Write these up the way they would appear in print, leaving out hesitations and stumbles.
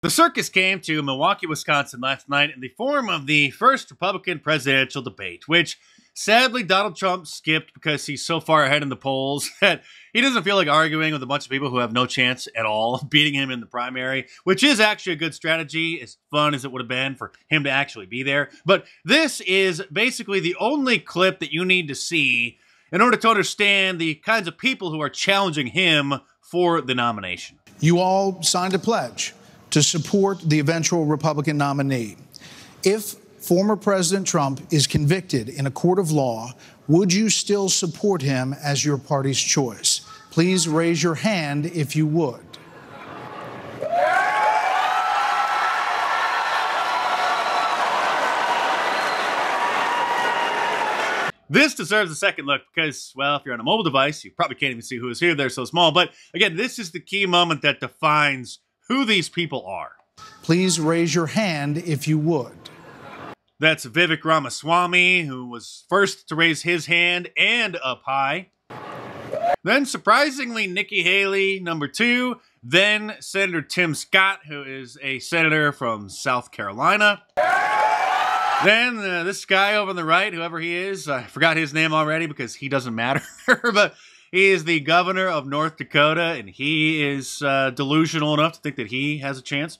The circus came to Milwaukee, Wisconsin last night in the form of the first Republican presidential debate, which sadly Donald Trump skipped because he's so far ahead in the polls that he doesn't feel like arguing with a bunch of people who have no chance at all beating him in the primary, which is actually a good strategy, as fun as it would have been for him to actually be there. But this is basically the only clip that you need to see in order to understand the kinds of people who are challenging him for the nomination. You all signed a pledge to support the eventual Republican nominee. If former President Trump is convicted in a court of law, would you still support him as your party's choice? Please raise your hand if you would. This deserves a second look because, well, if you're on a mobile device, you probably can't even see who is here. They're so small. But again, this is the key moment that defines who these people are. Please raise your hand if you would. That's Vivek Ramaswamy, who was first to raise his hand and up high. Then, surprisingly, Nikki Haley, number 2. Then Senator Tim Scott, who is a senator from South Carolina. Then this guy over on the right, whoever he is, I forgot his name already because he doesn't matter, but he is the governor of North Dakota, and he is delusional enough to think that he has a chance.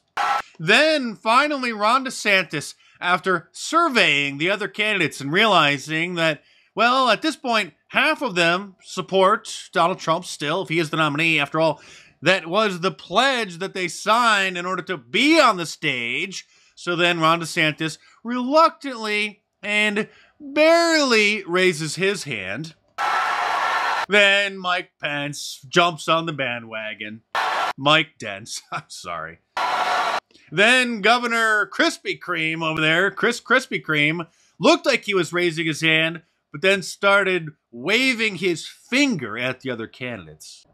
Then, finally, Ron DeSantis, after surveying the other candidates and realizing that, well, at this point, half of them support Donald Trump still, if he is the nominee. After all, that was the pledge that they signed in order to be on the stage. So then Ron DeSantis reluctantly and barely raises his hand. Then Mike Pence jumps on the bandwagon. Mike Dents, I'm sorry. Then Governor Krispy Kreme over there, Chris Krispy Kreme, looked like he was raising his hand, but then started waving his finger at the other candidates.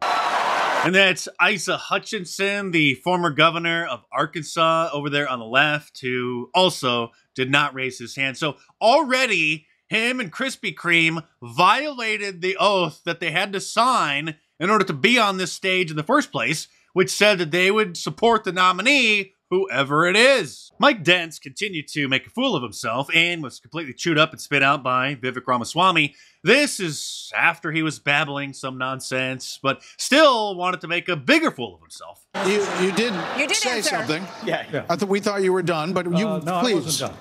And that's Asa Hutchinson, the former governor of Arkansas over there on the left, who also did not raise his hand. So already, him and Krispy Kreme violated the oath that they had to sign in order to be on this stage in the first place, which said that they would support the nominee, whoever it is. Mike Dents continued to make a fool of himself and was completely chewed up and spit out by Vivek Ramaswamy. This is after he was babbling some nonsense, but still wanted to make a bigger fool of himself. You did say answer. something. Yeah. We thought you were done, but you, No, please. I wasn't done.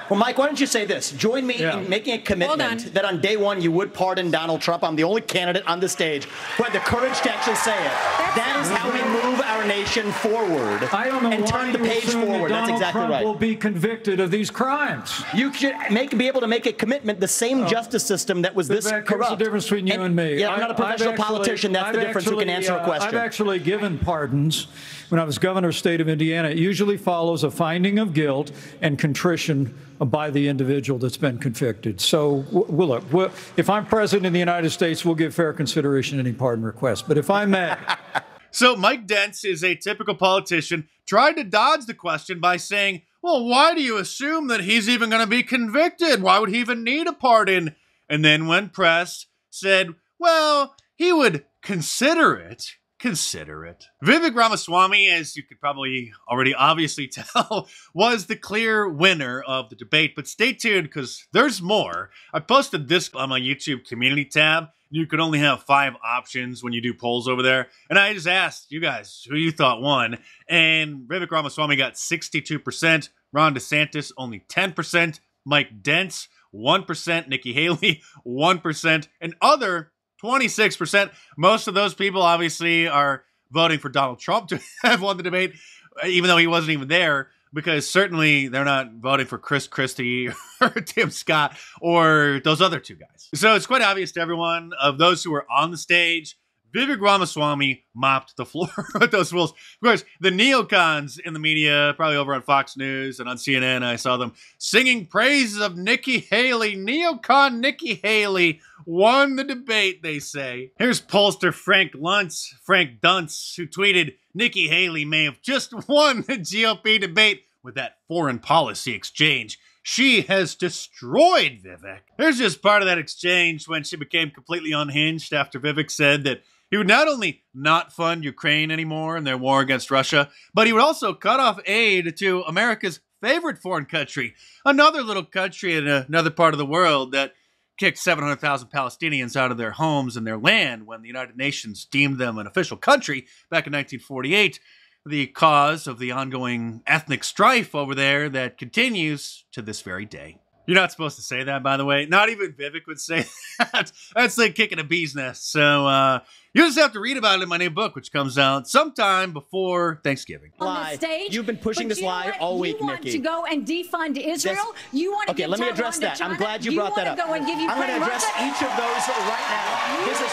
Well, Mike, why don't you say this? Join me in making a commitment that on day one you would pardon Donald Trump. I'm the only candidate on the stage who had the courage to actually say it. That is how we move our nation forward. I don't know and why turn the you page assume forward. that That's Donald exactly Trump right. will be convicted of these crimes. You should be able to make a commitment. The same justice system that was this Vivek, corrupt. here's the difference between you and me. Yeah, I'm not a professional politician. That's the difference. Who can answer a question? I've actually given pardons when I was governor of the state of Indiana. It usually follows a finding of guilt and contrition by the individual that's been convicted. So, look, if I'm president of the United States, we'll give fair consideration to any pardon request. But if I may... So Mike Dents is a typical politician, tried to dodge the question by saying, well, why do you assume that he's even going to be convicted? Why would he even need a pardon? And then when pressed, said, well, he would consider it. Vivek Ramaswamy, as you could probably already obviously tell, was the clear winner of the debate. But stay tuned because there's more. I posted this on my YouTube community tab. You could only have 5 options when you do polls over there. And I just asked you guys who you thought won. And Vivek Ramaswamy got 62%. Ron DeSantis only 10%. Mike Dents 1%. Nikki Haley 1%. And other 26%. Most of those people obviously are voting for Donald Trump to have won the debate, even though he wasn't even there, because certainly they're not voting for Chris Christie or Tim Scott or those other 2 guys. So it's quite obvious to everyone of those who were on the stage, Vivek Ramaswamy mopped the floor with those fools. Of course, the neocons in the media, probably over on Fox News and on CNN, I saw them singing praises of Nikki Haley. Neocon Nikki Haley won the debate, they say. Here's pollster Frank Dunce, who tweeted, Nikki Haley may have just won the GOP debate with that foreign policy exchange. She has destroyed Vivek. Here's just part of that exchange when she became completely unhinged after Vivek said that He would not only not fund Ukraine anymore in their war against Russia, but he would also cut off aid to America's favorite foreign country, another little country in another part of the world that kicked 700,000 Palestinians out of their homes and their land when the United Nations deemed them an official country back in 1948, the cause of the ongoing ethnic strife over there that continues to this very day. You're not supposed to say that, by the way. Not even Vivek would say that. That's like kicking a bee's nest. So you just have to read about it in my new book, which comes out sometime before Thanksgiving. On the stage, you've been pushing this lie all week, Nikki. You want Nikki. to go and defund Israel? You want to okay, give let me Taiwan address to that. China? I'm glad you brought that up. Go and give I'm going to address Russia? each of those right now. This is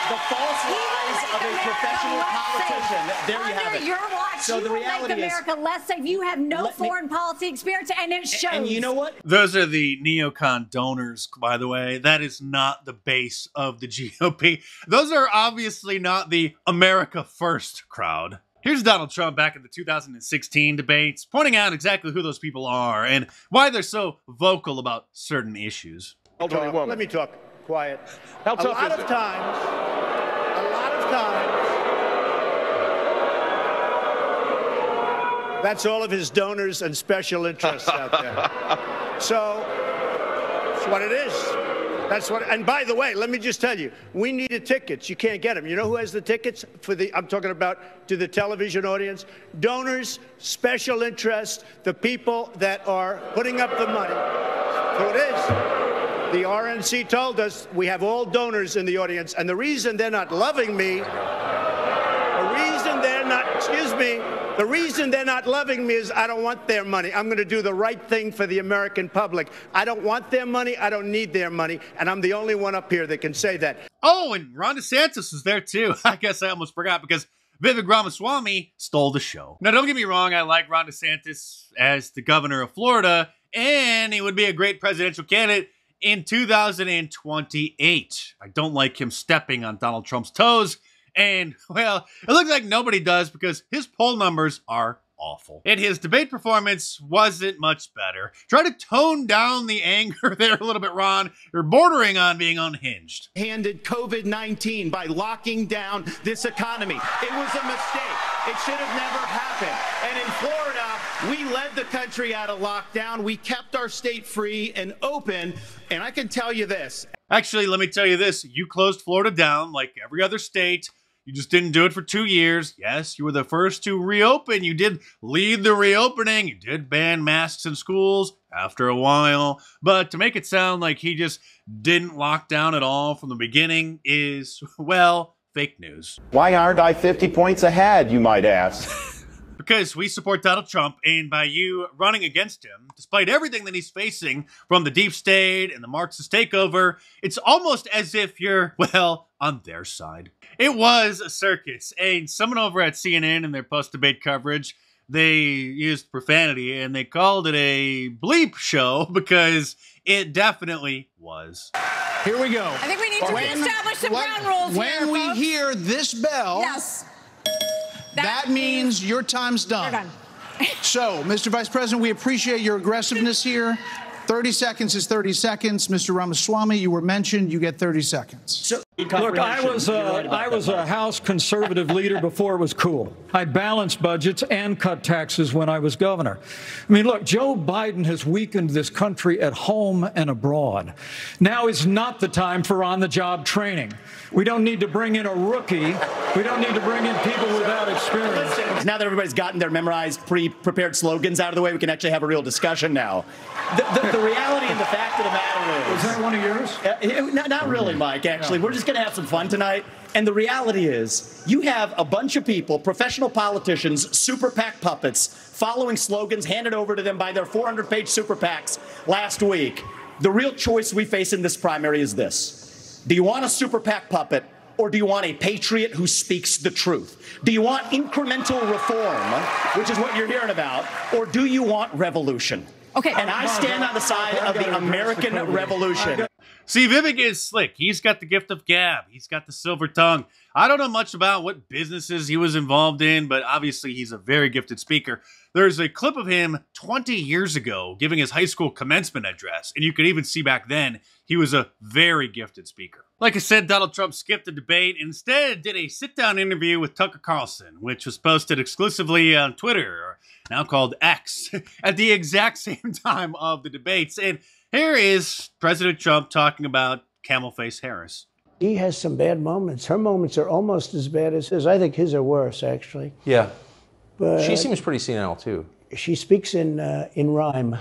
the false lies of a professional politician. There you have it. Your watch, so the reality make America less safe. You have no foreign policy experience, and it shows. And you know what? Those are the neocon donors, by the way. That is not the base of the GOP. Those are obviously not the America First crowd. Here's Donald Trump back in the 2016 debates, pointing out exactly who those people are and why they're so vocal about certain issues. Let me talk quiet. How tough a lot is of it? times, that's all of his donors and special interests out there. So that's what it is. That's what. And by the way, let me just tell you, we needed tickets. You can't get them. You know who has the tickets for the? I'm talking about to the television audience. Donors, special interests, the people that are putting up the money. So it is. The RNC told us we have all donors in the audience, and the reason they're not loving me, the reason they're not loving me is I don't want their money. I'm going to do the right thing for the American public. I don't want their money. I don't need their money, and I'm the only one up here that can say that. Oh, and Ron DeSantis is there too. I guess I almost forgot because Vivek Ramaswamy stole the show. Now, don't get me wrong. I like Ron DeSantis as the governor of Florida, and he would be a great presidential candidate in 2028. I don't like him stepping on Donald Trump's toes. And, well, it looks like nobody does because his poll numbers are awful. And his debate performance wasn't much better. Try to tone down the anger there a little bit, Ron. You're bordering on being unhinged. Handed COVID-19 by locking down this economy. It was a mistake. It should have never happened. And in Florida, we led the country out of lockdown. We kept our state free and open. And I can tell you this. Actually, let me tell you this. You closed Florida down like every other state. You just didn't do it for 2 years. Yes, you were the first to reopen. You did lead the reopening. You did ban masks in schools after a while. But to make it sound like he just didn't lock down at all from the beginning is, well, fake news. Why aren't I 50 points ahead, you might ask? Because we support Donald Trump, and by you running against him, despite everything that he's facing from the deep state and the Marxist takeover, it's almost as if you're, well, on their side. It was a circus, and someone over at CNN in their post-debate coverage, they used profanity, and they called it a bleep show because it definitely was. Here we go. I think we need to establish some ground rules When we hear this bell, yes, that means your time's done. You're done. So, Mr. Vice President, we appreciate your aggressiveness here. 30 seconds is 30 seconds. Mr. Ramaswamy, you were mentioned. You get 30 seconds. Look, I was a House conservative leader before it was cool. I balanced budgets and cut taxes when I was governor. I mean, look, Joe Biden has weakened this country at home and abroad. Now is not the time for on-the-job training. We don't need to bring in a rookie. We don't need to bring in people without experience. Now that everybody's gotten their memorized, pre-prepared slogans out of the way, we can actually have a real discussion now. The reality and the fact of the matter is... Was that one of yours? Not really, Mike, actually. We're just going to have some fun tonight. And the reality is, you have a bunch of people, professional politicians, super PAC puppets, following slogans handed over to them by their 400-page super PACs last week. The real choice we face in this primary is this. Do you want a super PAC puppet, or do you want a patriot who speaks the truth? Do you want incremental reform, which is what you're hearing about, or do you want revolution? Okay. And I stand on the side of the American Revolution. See, Vivek is slick. He's got the gift of gab. He's got the silver tongue. I don't know much about what businesses he was involved in, but obviously he's a very gifted speaker. There's a clip of him 20 years ago giving his high school commencement address, and you could even see back then he was a very gifted speaker. Like I said, Donald Trump skipped the debate and instead did a sit-down interview with Tucker Carlson, which was posted exclusively on Twitter, or now called X, at the exact same time of the debates. And here is President Trump talking about Camel-Face Harris. He has some bad moments. Her moments are almost as bad as his. I think his are worse, actually. Yeah. But she seems pretty senile, too. She speaks in rhyme.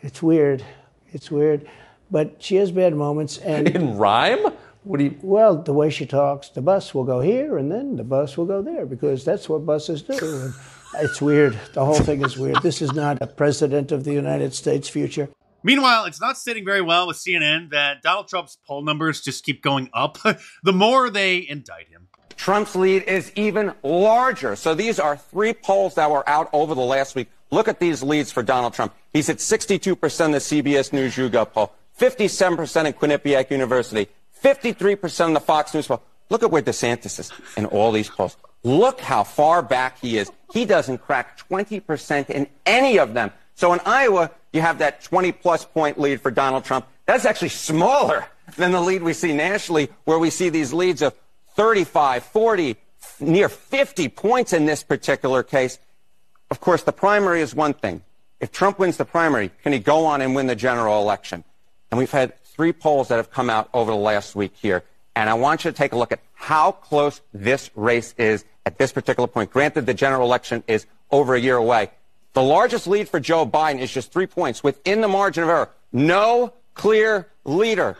It's weird. It's weird. But she has bad moments. And in rhyme? What do you... Well, the way she talks, the bus will go here and then the bus will go there because that's what buses do. And it's weird. The whole thing is weird. This is not a president of the United States future. Meanwhile, it's not sitting very well with CNN that Donald Trump's poll numbers just keep going up the more they indict him. Trump's lead is even larger. So these are 3 polls that were out over the last week. Look at these leads for Donald Trump. He's at 62% in the CBS News YouGov poll, 57% in Quinnipiac University, 53% in the Fox News poll. Look at where DeSantis is in all these polls. Look how far back he is. He doesn't crack 20% in any of them. So in Iowa, you have that 20-plus point lead for Donald Trump. That's actually smaller than the lead we see nationally, where we see these leads of 35, 40, near 50 points in this particular case. Of course, the primary is one thing. If Trump wins the primary, can he go on and win the general election? And we've had 3 polls that have come out over the last week here. And I want you to take a look at how close this race is at this particular point. Granted, the general election is over a year away. The largest lead for Joe Biden is just 3 points within the margin of error. No clear leader.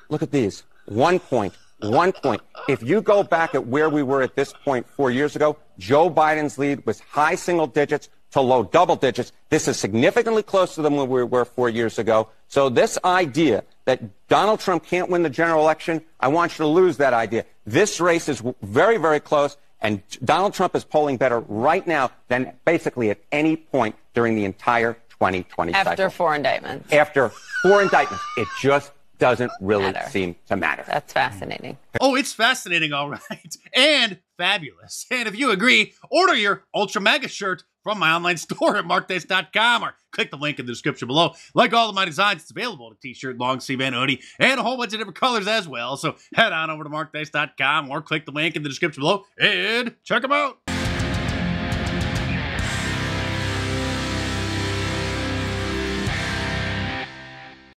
Look at these. 1 point. 1 point. If you go back at where we were at this point 4 years ago, Joe Biden's lead was high single digits to low double digits. This is significantly closer than where we were 4 years ago. So this idea that Donald Trump can't win the general election, I want you to lose that idea. This race is very, very close. And Donald Trump is polling better right now than basically at any point during the entire 2020 cycle. After 4 indictments. After 4 indictments. It just doesn't really seem to matter. That's fascinating. Oh, it's fascinating, all right. And fabulous. And if you agree, order your Ultra Mega shirt from my online store at markdays.com or click the link in the description below. Like all of my designs, it's available in a t-shirt, long sleeve, and hoodie, and a whole bunch of different colors as well. So head on over to markdays.com or click the link in the description below and check them out.